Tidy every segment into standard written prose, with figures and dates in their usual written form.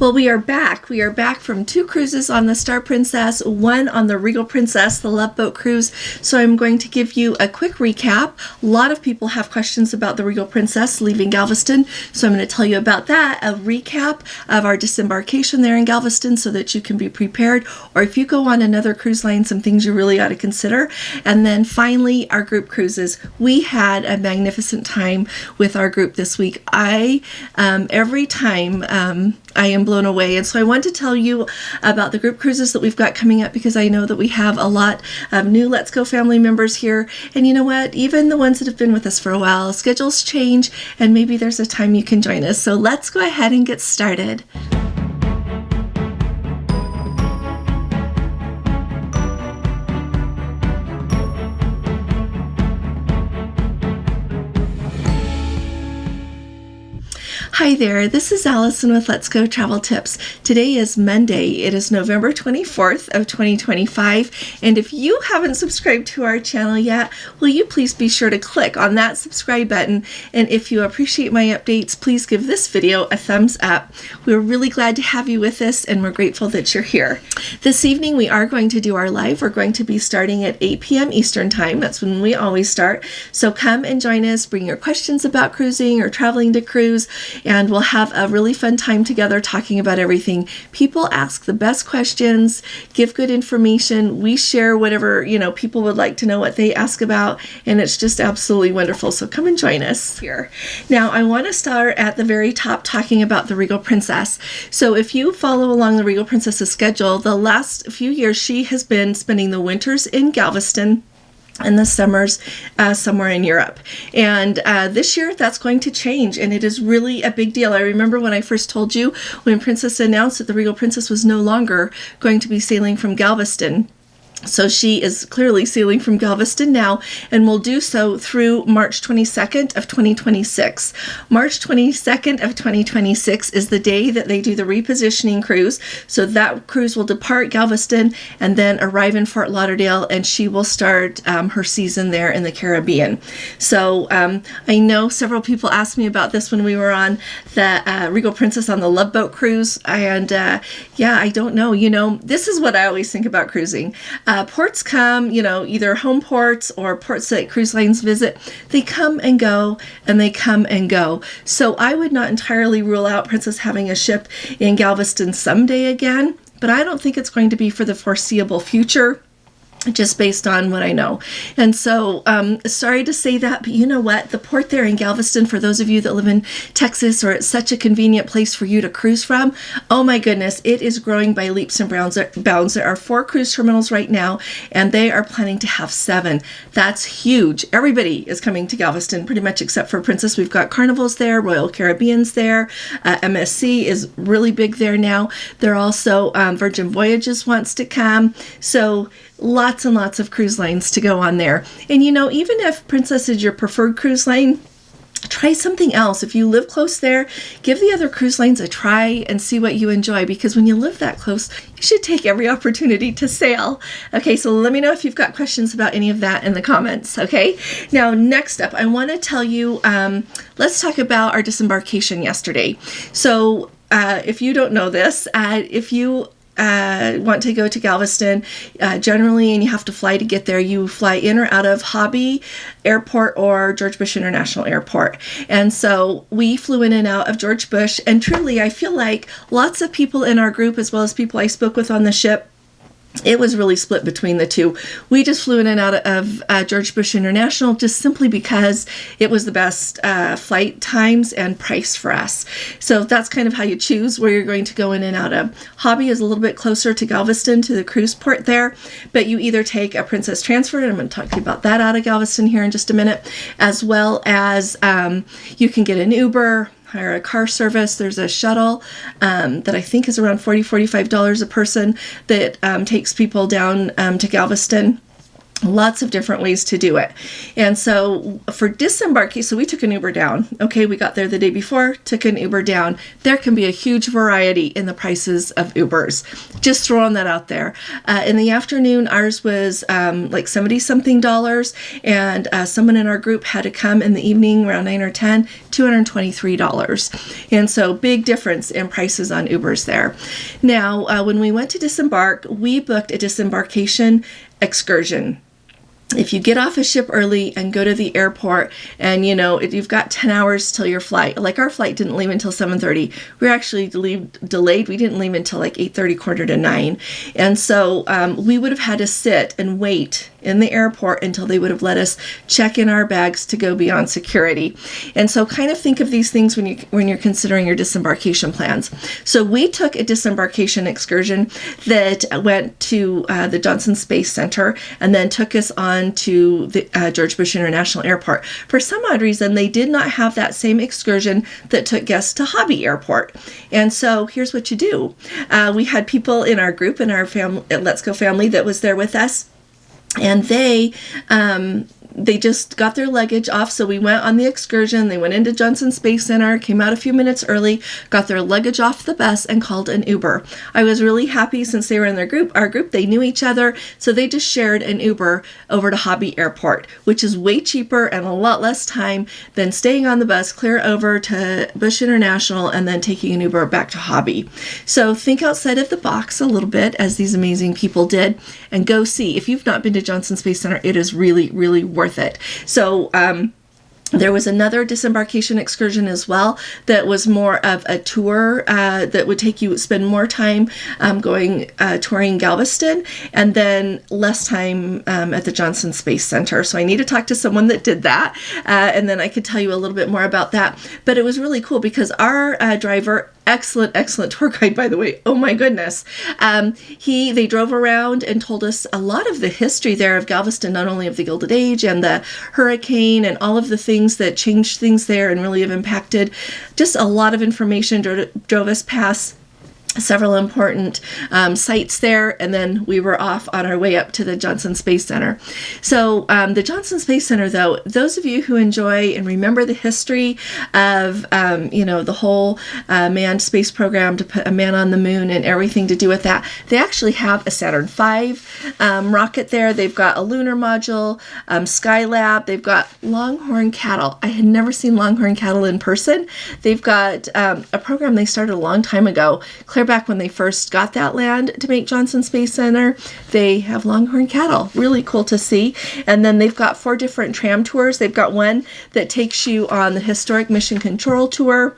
Well, we are back. We are back from 2 cruises on the Star Princess, 1 on the Regal Princess, the Love Boat cruise. So I'm going to give you a quick recap. A lot of people have questions about the Regal Princess leaving Galveston, so I'm going to tell you about that, a recap of our disembarkation there in Galveston so that you can be prepared, or if you go on another cruise line, some things you really ought to consider. And then finally, our group cruises. We had a magnificent time with our group this week. Every time I am blown away. And so I want to tell you about the group cruises that we've got coming up, because I know that we have a lot of new Let's Go family members here. And you know what? Even the ones that have been with us for a while, schedules change, and maybe there's a time you can join us. So let's go ahead and get started. Hi there, this is Allison with Let's Go Travel Tips. Today is Monday. It is November 24th of 2025, and if you haven't subscribed to our channel yet, will you please be sure to click on that subscribe button, and if you appreciate my updates, please give this video a thumbs up. We're really glad to have you with us, and we're grateful that you're here. This evening we are going to do our live. We're going to be starting at 8 p.m. Eastern Time. That's when we always start. So come and join us, bring your questions about cruising or traveling to cruise, and we'll have a really fun time together talking about everything. People ask the best questions, give good information. We share whatever, people would like to know what they ask about, and it's just absolutely wonderful. So come and join us here. Now, I want to start at the very top talking about the Regal Princess. So if you follow along the Regal Princess's schedule, the last few years she has been spending the winters in Galveston and the summers somewhere in Europe. And this year that's going to change, and it is really a big deal. I remember when I first told you when Princess announced that the Regal Princess was no longer going to be sailing from Galveston. So she is clearly sailing from Galveston now, and will do so through March 22nd of 2026. March 22nd of 2026 is the day that they do the repositioning cruise. So that cruise will depart Galveston and then arrive in Fort Lauderdale, and she will start her season there in the Caribbean. So I know several people asked me about this when we were on the Regal Princess on the Love Boat cruise, and I don't know. This is what I always think about cruising. Ports come, either home ports or ports that cruise lines visit. They come and go, and they come and go. So I would not entirely rule out Princess having a ship in Galveston someday again, but I don't think it's going to be for the foreseeable future, just based on what I know. And so, sorry to say that, but you know what? The port there in Galveston, for those of you that live in Texas, or it's such a convenient place for you to cruise from, oh my goodness, it is growing by leaps and bounds. There are 4 cruise terminals right now, and they are planning to have 7. That's huge. Everybody is coming to Galveston, pretty much except for Princess. We've got Carnival's there, Royal Caribbean's there, MSC is really big there now. There are also Virgin Voyages wants to come. So lots and lots of cruise lines to go on there. And even if Princess is your preferred cruise line, try something else. If you live close there, give the other cruise lines a try and see what you enjoy, because when you live that close, you should take every opportunity to sail. Okay, so let me know if you've got questions about any of that in the comments, okay? Now, next up, I want to tell you, let's talk about our disembarkation yesterday. So if you don't know this, if you want to go to Galveston, generally, and you have to fly to get there, you fly in or out of Hobby Airport or George Bush International Airport. And so we flew in and out of George Bush, and truly, I feel like lots of people in our group, as well as people I spoke with on the ship, it was really split between the two. We just flew in and out of George Bush International just simply because it was the best flight times and price for us. So that's kind of how you choose where you're going to go in and out of. Hobby is a little bit closer to Galveston, to the cruise port there, but you either take a Princess transfer, and I'm going to talk to you about that out of Galveston here in just a minute, as well as you can get an Uber, hire a car service. There's a shuttle that I think is around $45 a person that takes people down to Galveston. Lots of different ways to do it. And so for disembarkation, so we took an Uber down. Okay, we got there the day before, took an Uber down. There can be a huge variety in the prices of Ubers. Just throwing that out there. In the afternoon, ours was like 70-something dollars, and someone in our group had to come in the evening around 9 or 10, $223. And so big difference in prices on Ubers there. Now, when we went to disembark, we booked a disembarkation excursion. If you get off a ship early and go to the airport and, you've got 10 hours till your flight, like our flight didn't leave until 7:30. We were actually delayed. We didn't leave until like 8:30, quarter to 9. And so we would have had to sit and wait in the airport until they would have let us check in our bags to go beyond security. And so kind of think of these things when you're considering your disembarkation plans. So we took a disembarkation excursion that went to the Johnson Space Center and then took us on to the George Bush International Airport. For some odd reason, they did not have that same excursion that took guests to Hobby Airport. And so here's what you do. We had people in our group, in our family, Let's Go family, that was there with us. And they just got their luggage off. So we went on the excursion. They went into Johnson Space Center, came out a few minutes early, got their luggage off the bus, and called an Uber. I was really happy since they were in our group, they knew each other. So they just shared an Uber over to Hobby Airport, which is way cheaper and a lot less time than staying on the bus clear over to Bush International and then taking an Uber back to Hobby. So think outside of the box a little bit, as these amazing people did, and go see. If you've not been to Johnson Space Center, it is really, really worth it. So there was another disembarkation excursion as well that was more of a tour that would take you spend more time touring Galveston and then less time at the Johnson Space Center. So I need to talk to someone that did that, and then I could tell you a little bit more about that. But it was really cool because our driver, excellent tour guide, by the way. Oh my goodness. They drove around and told us a lot of the history there of Galveston, not only of the Gilded Age and the hurricane and all of the things that changed things there and really have impacted. Just a lot of information. Drove us past several important sites there, and then we were off on our way up to the Johnson Space Center. So the Johnson Space Center, though, those of you who enjoy and remember the history of the whole manned space program to put a man on the moon and everything to do with that, they actually have a Saturn V rocket there. They've got a lunar module, Skylab. They've got longhorn cattle. I had never seen longhorn cattle in person. They've got a program they started a long time ago, clear back when they first got that land to make Johnson Space Center. They have longhorn cattle. Really cool to see. And then they've got 4 different tram tours. They've got one that takes you on the historic mission control tour.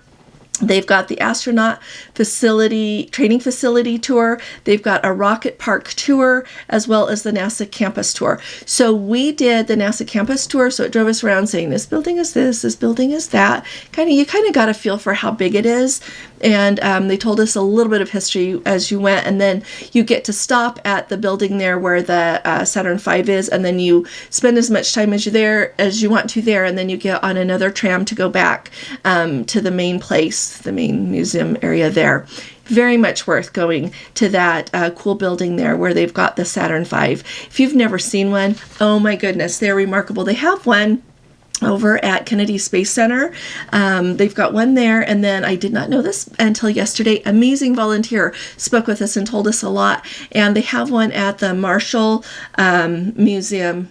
They've got the astronaut training facility tour. They've got a rocket park tour, as well as the NASA campus tour. So we did the NASA campus tour. So it drove us around saying, this building is this building is that. You kind of got a feel for how big it is. And they told us a little bit of history as you went. And then you get to stop at the building there where the Saturn V is. And then you spend as much time as you want to there. And then you get on another tram to go back to the main place, the main museum area there. Very much worth going to that cool building there where they've got the Saturn V. If you've never seen one, oh my goodness, they're remarkable. They have one over at Kennedy Space Center. They've got one there, and then I did not know this until yesterday. Amazing volunteer spoke with us and told us a lot. And they have one at the Marshall Air Museum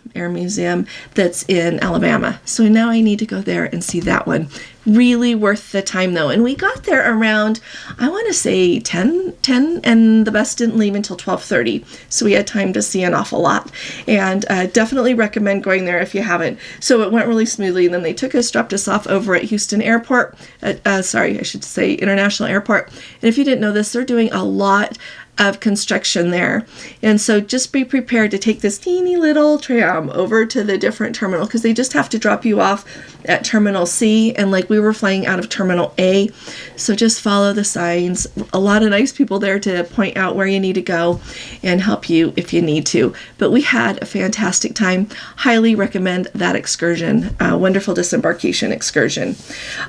that's in Alabama. So now I need to go there and see that one. Really worth the time though. And we got there around, I want to say 10, and the bus didn't leave until 12:30. So we had time to see an awful lot, and definitely recommend going there if you haven't. So it went really smoothly, and then they dropped us off over at Houston Airport, International Airport. And if you didn't know this, they're doing a lot of construction there. And so just be prepared to take this teeny little tram over to the different terminal, because they just have to drop you off at Terminal C, and we were flying out of Terminal A. So just follow the signs. A lot of nice people there to point out where you need to go and help you if you need to. But we had a fantastic time. Highly recommend that excursion. Wonderful disembarkation excursion.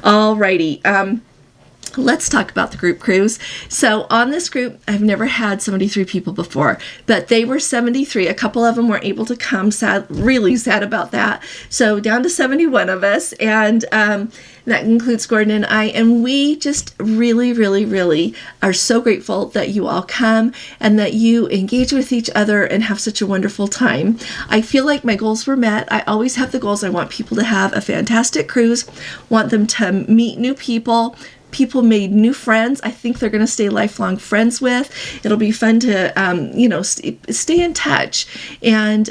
Alrighty. let's talk about the group cruise. So on this group, I've never had 73 people before, but they were 73. A couple of them weren't able to come. Sad, really sad about that. So down to 71 of us, and that includes Gordon and I. And we just really, really, really are so grateful that you all come and that you engage with each other and have such a wonderful time. I feel like my goals were met. I always have the goals. I want people to have a fantastic cruise, want them to meet new people. People made new friends. I think they're going to stay lifelong friends with. It'll be fun to, stay in touch and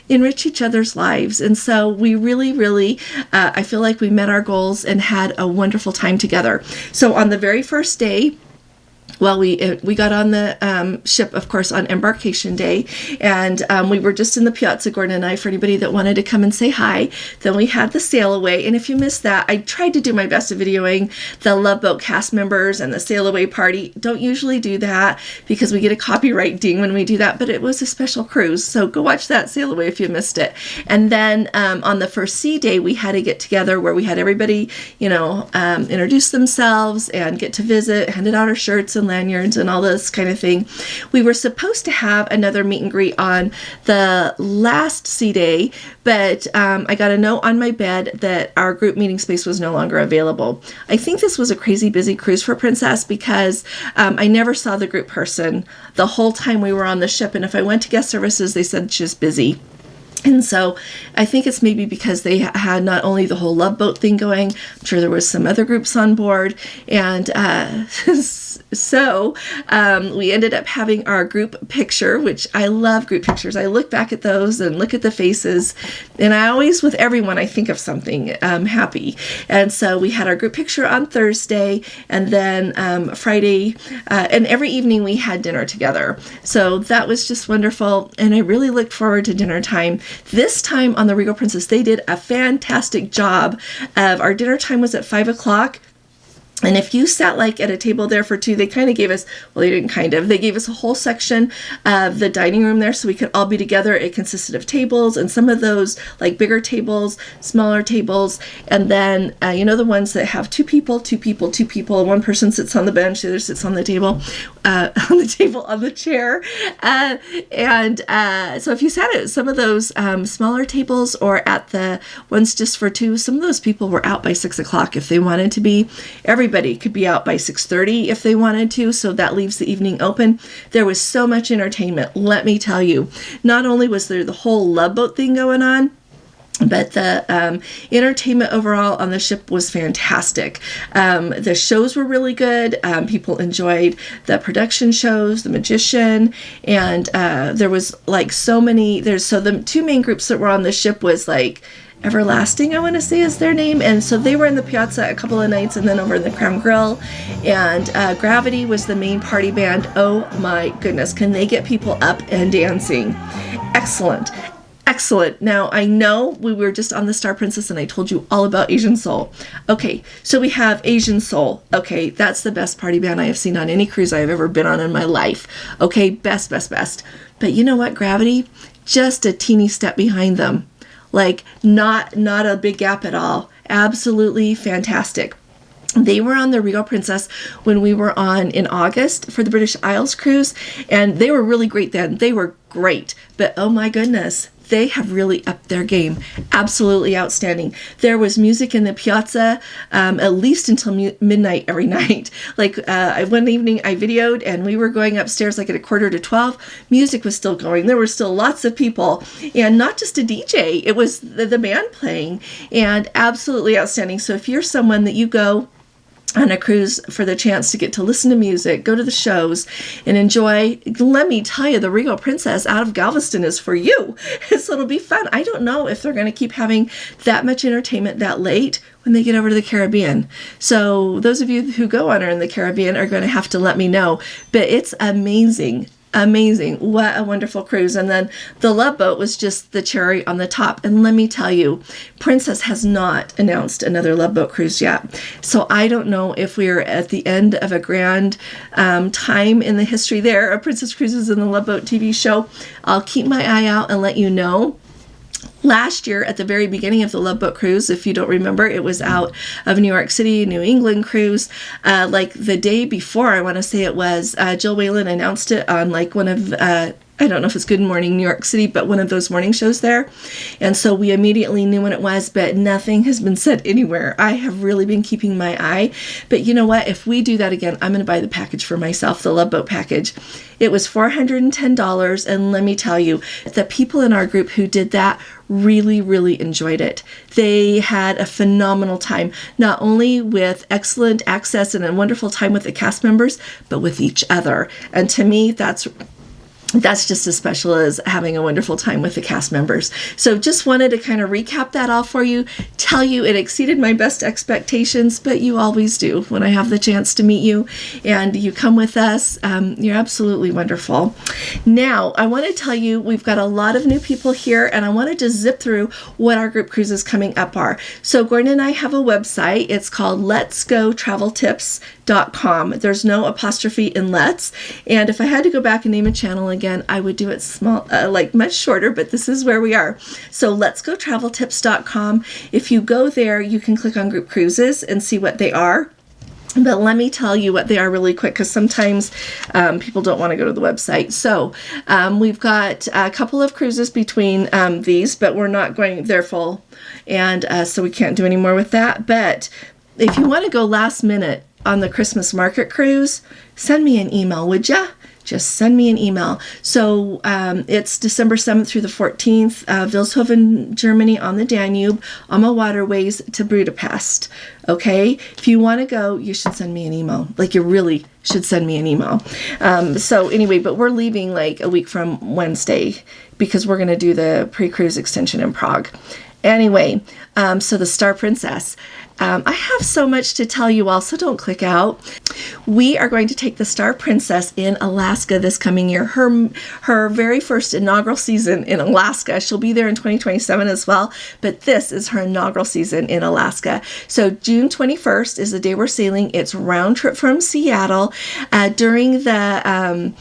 enrich each other's lives. And so we really, really, I feel like we met our goals and had a wonderful time together. So on the very first day, well, we got on the ship, of course, on embarkation day, and we were just in the piazza, Gordon and I, for anybody that wanted to come and say hi. Then we had the sail away, and if you missed that, I tried to do my best at videoing the Love Boat cast members and the sail away party. Don't usually do that because we get a copyright ding when we do that, but it was a special cruise, so go watch that sail away if you missed it. And then on the first sea day, we had a get together where we had everybody, introduce themselves and get to visit, handed out our shirts and lanyards and all this kind of thing. We were supposed to have another meet and greet on the last sea day, but I got a note on my bed that our group meeting space was no longer available. I think this was a crazy busy cruise for Princess because I never saw the group person the whole time we were on the ship, and if I went to guest services, they said she's busy. And so I think it's maybe because they had not only the whole Love Boat thing going, I'm sure there was some other groups on board, and so we ended up having our group picture, which I love group pictures. I look back at those and look at the faces, and I always, with everyone, I think of something happy. And so we had our group picture on Thursday, and then Friday, and every evening we had dinner together. So that was just wonderful, and I really looked forward to dinner time. This time on the Regal Princess, they did a fantastic job of, our dinner time was at 5 o'clock. And if you sat like at a table there for two, they kind of gave us, well, they didn't kind of, they gave us a whole section of the dining room there so we could all be together. It consisted of tables, and some of those like bigger tables, smaller tables, and then, the ones that have two people, one person sits on the bench, the other sits on the table, on the chair. So if you sat at some of those smaller tables or at the ones just for two, some of those people were out by 6 o'clock if they wanted to be. Everybody could be out by 6:30 if they wanted to, so that leaves the evening open. There was so much entertainment, let me tell you. Not only was there the whole Love Boat thing going on, but the entertainment overall on the ship was fantastic. The shows were really good. People enjoyed the production shows, the magician, and there was like so many. So the two main groups that were on the ship was like Everlasting, I want to say is their name, and so they were in the piazza a couple of nights, and then over in the Crown Grill, and Gravity was the main party band. Oh my goodness, can they get people up and dancing? Excellent. Now, I know we were just on the Star Princess and I told you all about Asian Soul. Okay, so we have Asian Soul. Okay, that's the best party band I have seen on any cruise I have ever been on in my life. Okay, best. But you know what, Gravity? Just a teeny step behind them. Like, not a big gap at all. Absolutely fantastic. They were on the Regal Princess when we were on in August for the British Isles cruise, and they were really great then. They were great, but oh my goodness, they have really upped their game. Absolutely outstanding. There was music in the piazza at least until midnight every night. Like one evening I videoed and we were going upstairs like at 11:45. Music was still going. There were still lots of people, and not just a DJ. It was the band playing, and absolutely outstanding. So if you're someone that you go on a cruise for the chance to get to listen to music, go to the shows, and enjoy, let me tell you, the Regal Princess out of Galveston is for you. So it'll be fun. I don't know if they're going to keep having that much entertainment that late when they get over to the Caribbean. So those of you who go on her in the Caribbean are going to have to let me know. But it's amazing. What a wonderful cruise. And then the Love Boat was just the cherry on the top. And let me tell you, Princess has not announced another Love Boat cruise yet. So I don't know if we're at the end of a grand time in the history there of Princess Cruises and the Love Boat TV show. I'll keep my eye out and let you know. Last year, at the very beginning of the Love Boat Cruise, if you don't remember, it was out of New York City, New England cruise. Like the day before, I want to say it was, Jill Whalen announced it on like one of, I don't know if it's Good Morning New York City, but one of those morning shows there. And so we immediately knew when it was, but nothing has been said anywhere. I have really been keeping my eye. But you know what? If we do that again, I'm going to buy the package for myself, the Love Boat package. It was $410. And let me tell you, the people in our group who did that really, really enjoyed it. They had a phenomenal time, not only with excellent access and a wonderful time with the cast members, but with each other. And to me, that's just as special as having a wonderful time with the cast members. So just wanted to kind of recap that all for you, tell you it exceeded my best expectations, but you always do when I have the chance to meet you and you come with us. You're absolutely wonderful. Now, I want to tell you, we've got a lot of new people here, and I wanted to zip through what our group cruises coming up are. So Gordon and I have a website. It's called LetsGoTravelTips.com. There's no apostrophe in Let's. And if I had to go back and name a channel again, I would do it small, like much shorter, but this is where we are. So LetsGoTravelTips.com. If you go there, you can click on group cruises and see what they are. But let me tell you what they are really quick, because sometimes people don't want to go to the website. So we've got a couple of cruises between these, but we're not going, they're full. And so we can't do any more with that. But if you want to go last minute on the Christmas market cruise, send me an email, would ya? Just send me an email. So it's December 7th through the 14th, Vilshofen, Germany on the Danube, Alma Waterways to Budapest. Okay? If you want to go, you should send me an email. Like, you really should send me an email. So anyway, but we're leaving like a week from Wednesday because we're going to do the pre-cruise extension in Prague. Anyway, so the Star Princess. I have so much to tell you all, so don't click out. We are going to take the Star Princess in Alaska this coming year. Her very first inaugural season in Alaska. She'll be there in 2027 as well, but this is her inaugural season in Alaska. So June 21st is the day we're sailing. It's round trip from Seattle. During the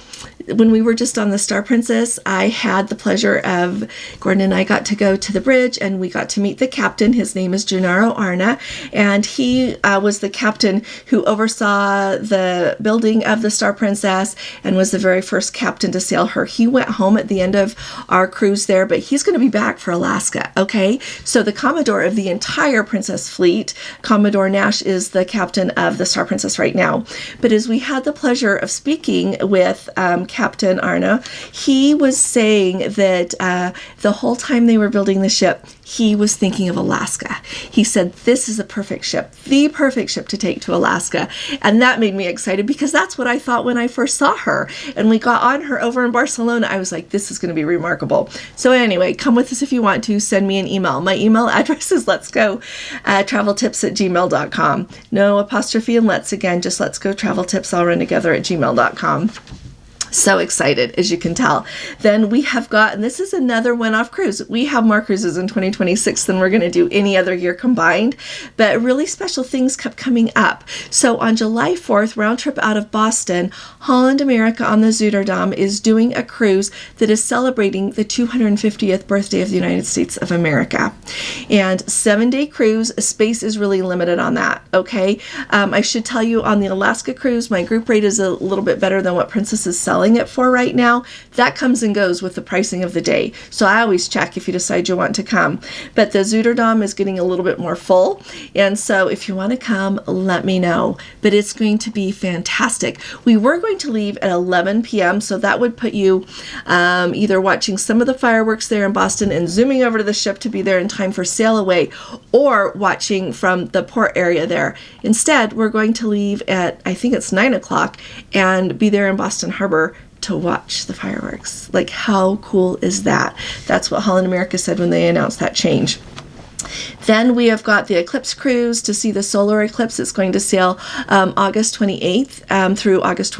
when we were just on the Star Princess, I had the pleasure of, Gordon and I got to go to the bridge and we got to meet the captain. His name is Gennaro Arna, and he was the captain who oversaw the building of the Star Princess and was the very first captain to sail her. He went home at the end of our cruise there, but he's going to be back for Alaska, okay? So the Commodore of the entire Princess fleet, Commodore Nash, is the captain of the Star Princess right now. But as we had the pleasure of speaking with Captain Arno, he was saying that the whole time they were building the ship, he was thinking of Alaska. He said, this is the perfect ship to take to Alaska. And that made me excited because that's what I thought when I first saw her. And we got on her over in Barcelona. I was like, this is going to be remarkable. So anyway, come with us if you want to. Send me an email. My email address is letsgotraveltips@gmail.com. No apostrophe and let's, again, just letsgotraveltips all run together at gmail.com. So excited, as you can tell. Then we have got, and this is another one-off cruise. We have more cruises in 2026 than we're going to do any other year combined, but really special things kept coming up. So on July 4th, round trip out of Boston, Holland America on the Zuiderdam is doing a cruise that is celebrating the 250th birthday of the United States of America. And 7-day cruise, space is really limited on that, okay? I should tell you, on the Alaska cruise, my group rate is a little bit better than what Princess is selling it for right now. That comes and goes with the pricing of the day. So I always check if you decide you want to come. But the Zuiderdam is getting a little bit more full. And so if you want to come, let me know. But it's going to be fantastic. We were going to leave at 11 p.m. So that would put you either watching some of the fireworks there in Boston and zooming over to the ship to be there in time for sail away, or watching from the port area there. Instead, we're going to leave at, I think it's 9 o'clock, and be there in Boston Harbor to watch the fireworks. Like, how cool is that? That's what Holland America said when they announced that change. Then we have got the eclipse cruise to see the solar eclipse. It's going to sail August 28th through August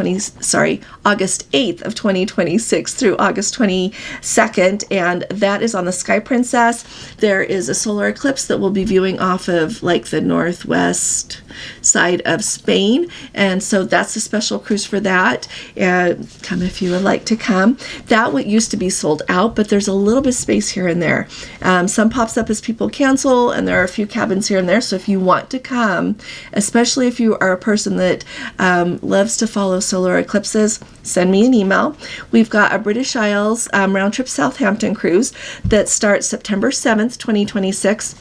8th of 2026 through August 22nd, and that is on the Sky Princess. There is a solar eclipse that we'll be viewing off of like the northwest side of Spain, and so that's a special cruise for that. And come if you would like to come. That what used to be sold out, but there's a little bit of space here and there. Some pops up as people cancel, and there are a few cabins here and there. So if you want to come, especially if you are a person that loves to follow solar eclipses, send me an email. We've got a British Isles round trip Southampton cruise that starts September 7th, 2026.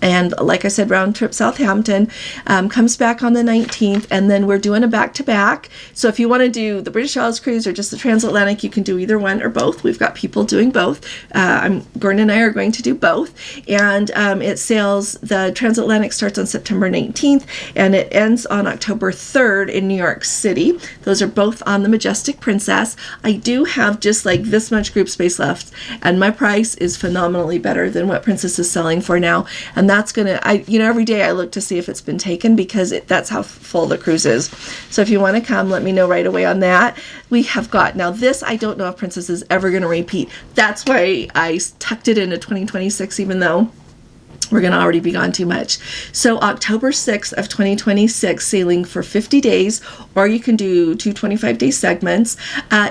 And like I said, round trip Southampton comes back on the 19th, and then we're doing a back-to-back. So if you want to do the British Isles cruise or just the transatlantic, you can do either one or both. We've got people doing both. Gordon and I are going to do both. And it sails, the transatlantic starts on September 19th, and it ends on October 3rd in New York City. Those are both on the Majestic Princess. I do have just like this much group space left, and my price is phenomenally better than what Princess is selling for now. And that's going to, every day I look to see if it's been taken, because that's how full the cruise is. So if you want to come, let me know right away on that. We have got, now this, I don't know if Princess is ever going to repeat. That's why I tucked it into 2026, even though we're going to already be gone too much. So October 6th of 2026, sailing for 50 days, or you can do 2 25-day segments,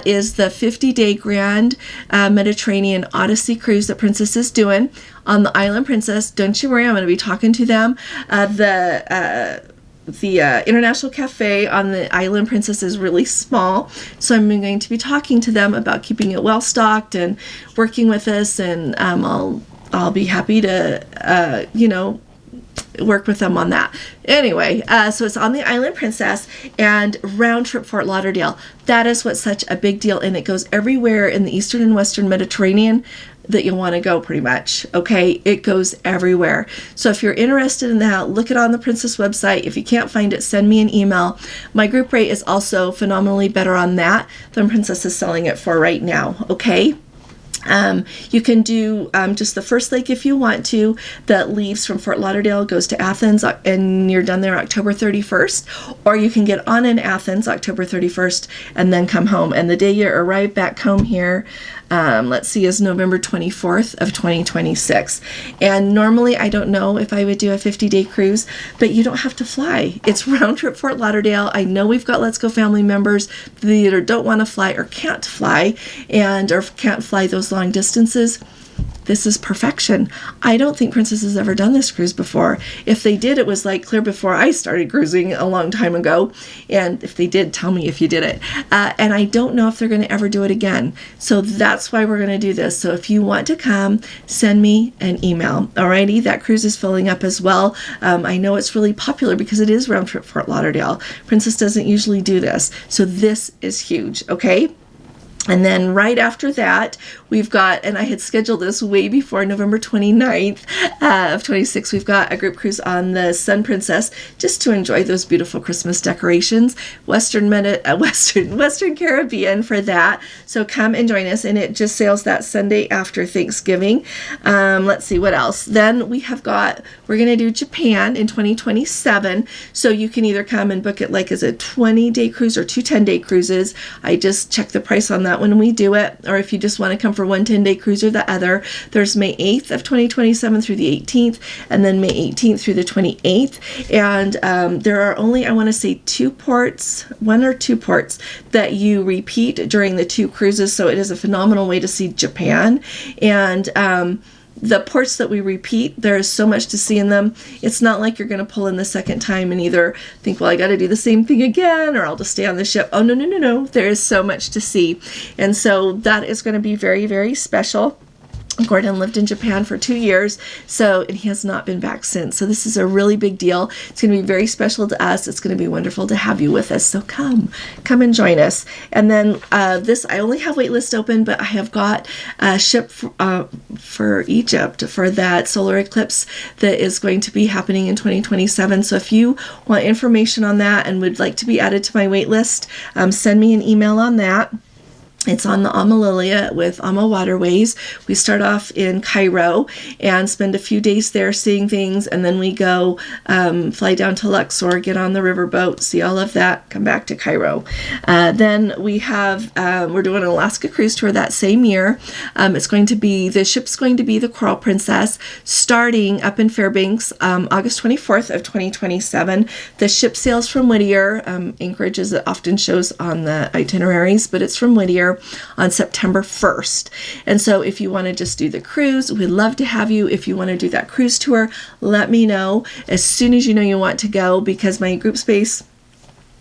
is the 50-day Grand Mediterranean Odyssey cruise that Princess is doing on the Island Princess. Don't you worry, I'm going to be talking to them. The International Cafe on the Island Princess is really small, so I'm going to be talking to them about keeping it well stocked and working with us, and I'll be happy to, work with them on that. Anyway, so it's on the Island Princess and round trip Fort Lauderdale. That is what's such a big deal, and it goes everywhere in the Eastern and Western Mediterranean that you'll want to go, pretty much. Okay, it goes everywhere. So if you're interested in that, look it on the Princess website. If you can't find it, send me an email. My group rate is also phenomenally better on that than Princess is selling it for right now. Okay. You can do just the first leg if you want to, that leaves from Fort Lauderdale, goes to Athens, and you're done there October 31st, or you can get on in Athens October 31st and then come home. And the day you arrive back home here, let's see, is November 24th of 2026. And normally I don't know if I would do a 50-day cruise, but you don't have to fly. It's round trip Fort Lauderdale. I know we've got Let's Go family members that either don't want to fly or can't fly, or can't fly those long distances. This is perfection. I don't think Princess has ever done this cruise before. If they did, it was like clear before I started cruising a long time ago. And if they did, tell me if you did it. And I don't know if they're going to ever do it again. So that's why we're going to do this. So if you want to come, send me an email. Alrighty, that cruise is filling up as well. I know it's really popular because it is round trip Fort Lauderdale. Princess doesn't usually do this. So this is huge, okay? And then right after that, we've got, and I had scheduled this way before November 29th of 26, we've got a group cruise on the Sun Princess, just to enjoy those beautiful Christmas decorations. Western Caribbean for that. So come and join us, and it just sails that Sunday after Thanksgiving. Let's see what else. Then we're going to do Japan in 2027. So you can either come and book it like as a 20-day cruise or 2 10-day cruises. I just check the price on that when we do it, or if you just want to come for one 10-day cruise or the other. There's May 8th of 2027 through the 18th, and then May 18th through the 28th. And there are only, I want to say, 1 or 2 ports that you repeat during the 2 cruises, so it is a phenomenal way to see Japan. And the ports that we repeat, there is so much to see in them. It's not like you're going to pull in the second time and either think, well, I got to do the same thing again, or I'll just stay on the ship. Oh, no. There is so much to see. And so that is going to be very, very special. Gordon lived in Japan for 2 years, and he has not been back since. So this is a really big deal. It's going to be very special to us. It's going to be wonderful to have you with us. So come and join us. And then this, I only have waitlist open, but I have got a ship for Egypt for that solar eclipse that is going to be happening in 2027. So if you want information on that and would like to be added to my waitlist, send me an email on that. It's on the Lilia with Ama Waterways. We start off in Cairo and spend a few days there seeing things, and then we go fly down to Luxor, get on the riverboat, see all of that, come back to Cairo. Then we have, we're doing an Alaska cruise tour that same year. The ship's going to be the Regal Princess, starting up in Fairbanks, August 24th of 2027. The ship sails from Whittier, Anchorage as it often shows on the itineraries, but it's from Whittier on September 1st. And so if you want to just do the cruise, we'd love to have you. If you want to do that cruise tour, let me know as soon as you know you want to go, because my group space,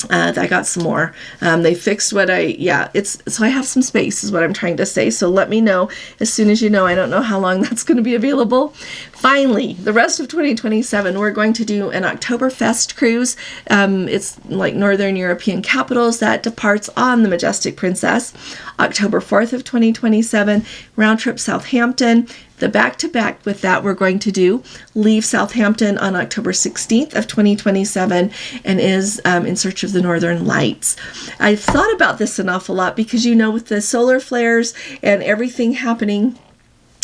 I got some more. They fixed so I have some space is what I'm trying to say. So let me know as soon as you know. I don't know how long that's going to be available. Finally, the rest of 2027, we're going to do an Oktoberfest cruise. It's like Northern European capitals that departs on the Majestic Princess, October 4th of 2027, round trip Southampton. The back-to-back with that we're going to leave Southampton on October 16th of 2027 and is in search of the Northern Lights. I've thought about this an awful lot because, with the solar flares and everything happening,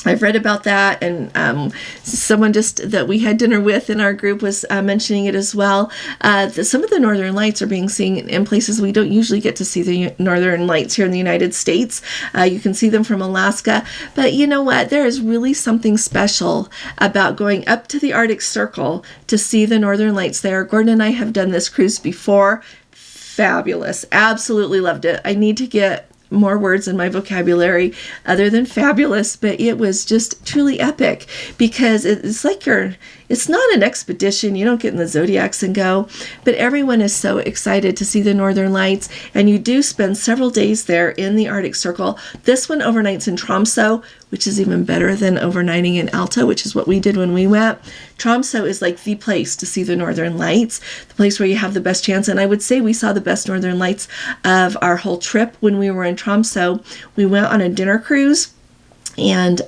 I've read about that, and someone just that we had dinner with in our group was mentioning it as well. Some of the Northern Lights are being seen in places we don't usually get to see the Northern Lights here in the United States. You can see them from Alaska, but you know what? There is really something special about going up to the Arctic Circle to see the Northern Lights there. Gordon and I have done this cruise before. Fabulous. Absolutely loved it. I need to get more words in my vocabulary other than fabulous, but it was just truly epic because it's like it's not an expedition. You don't get in the Zodiacs and go, but everyone is so excited to see the Northern Lights, and you do spend several days there in the Arctic Circle. This one overnights in Tromsø, which is even better than overnighting in Alta, which is what we did when we went. Tromsø is like the place to see the Northern Lights, the place where you have the best chance. And I would say we saw the best Northern Lights of our whole trip when we were in Tromsø. We went on a dinner cruise, and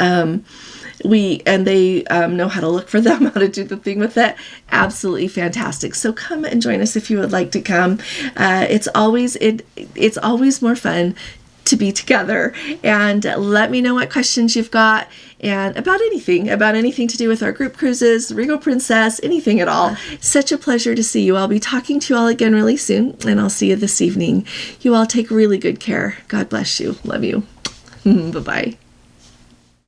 they know how to look for them, how to do the thing with it. Absolutely fantastic. So come and join us if you would like to come. It's always more fun to be together, and let me know what questions you've got and about anything to do with our group cruises, Regal Princess, anything at all. Such a pleasure to see you. I'll be talking to you all again really soon, and I'll see you this evening. You all take really good care. God bless you. Love you. Bye-bye.